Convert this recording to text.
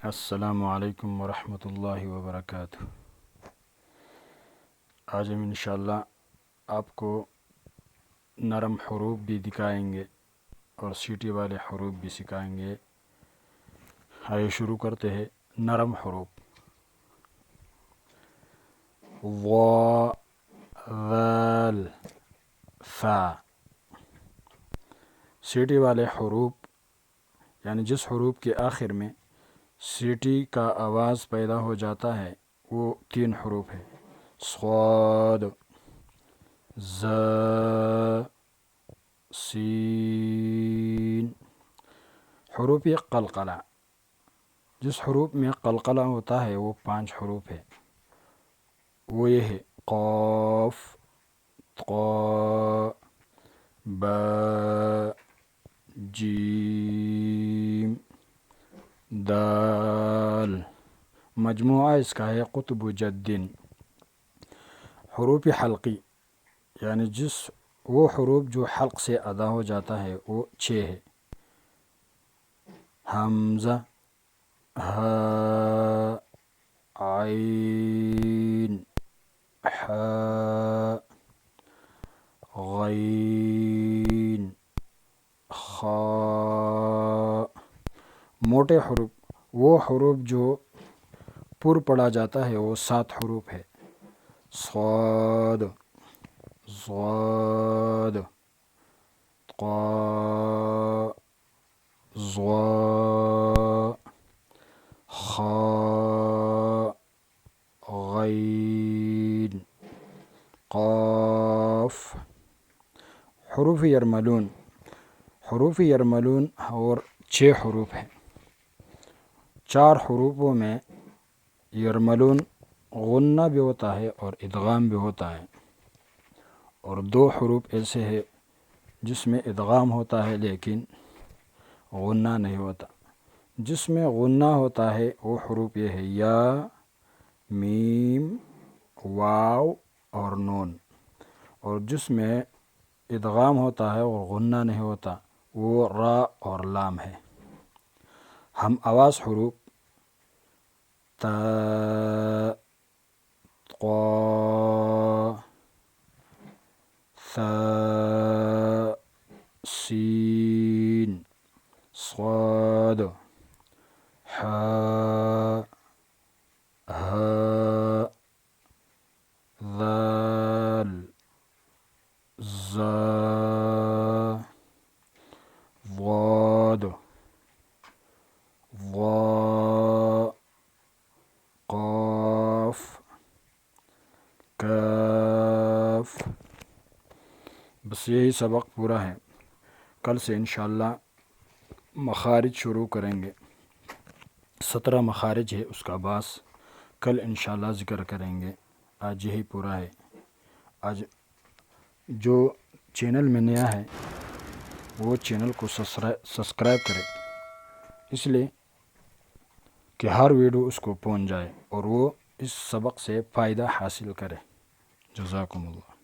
السلام علیکم ورحمۃ اللہ وبرکاتہ۔ آج ہم انشاءاللہ آپ کو نرم حروف بھی دکھائیں گے اور سیٹی والے حروف بھی سکھائیں گے۔ آئے شروع کرتے ہیں۔ نرم حروف: ضا، ذال، ثا۔ سیٹی والے حروف یعنی جس حروف کے آخر میں سیٹی کا آواز پیدا ہو جاتا ہے وہ 3 حروف ہے: صاد، ز، سین۔ حروف قلقلہ: جس حروف میں قلقلہ ہوتا ہے وہ 5 حروف ہے، وہ یہ ہے: قاف، طا، با، جیم، دال۔ مجموعہ اس کا ہے قطب جدن۔ حروف حلقی یعنی وہ حروف جو حلق سے ادا ہو جاتا ہے وہ 6 ہے: حمزہ، ہا، عین، حا، غین، خا۔ موٹے حروف وہ حروف جو پر پڑھا جاتا ہے وہ 7 حروف ہے: صاد، ضاد، طا، ظا، خا، غین، قاف۔ حروف یرملون: حروف یرملون اور 6 حروف ہیں۔ 4 حروفوں میں یرملون غنہ بھی ہوتا ہے اور ادغام بھی ہوتا ہے، اور 2 حروف ایسے ہیں جس میں ادغام ہوتا ہے لیکن غنہ نہیں ہوتا۔ جس میں غنہ ہوتا ہے وہ حروف یہ ہے: یا، میم، واو اور نون۔ اور جس میں ادغام ہوتا ہے اور غنہ نہیں ہوتا وہ را اور لام ہے۔ ہم آواز حروف: تا، قا، ثا، سین، صاد، حا، ہا، ذال، ظا، ضاد، ظا، قاف، کاف۔ بس یہی سبق پورا ہے۔ کل سے انشاءاللہ مخارج شروع کریں گے۔ 17 مخارج ہے اس کا باس، کل انشاءاللہ ذکر کریں گے۔ آج یہی پورا ہے۔ آج جو چینل میں نیا ہے وہ چینل کو سبسکرائب کرے، اس لیے کہ ہر ویڈیو اس کو پہنچ جائے اور وہ اس سبق سے فائدہ حاصل کرے۔ جزاکم اللہ۔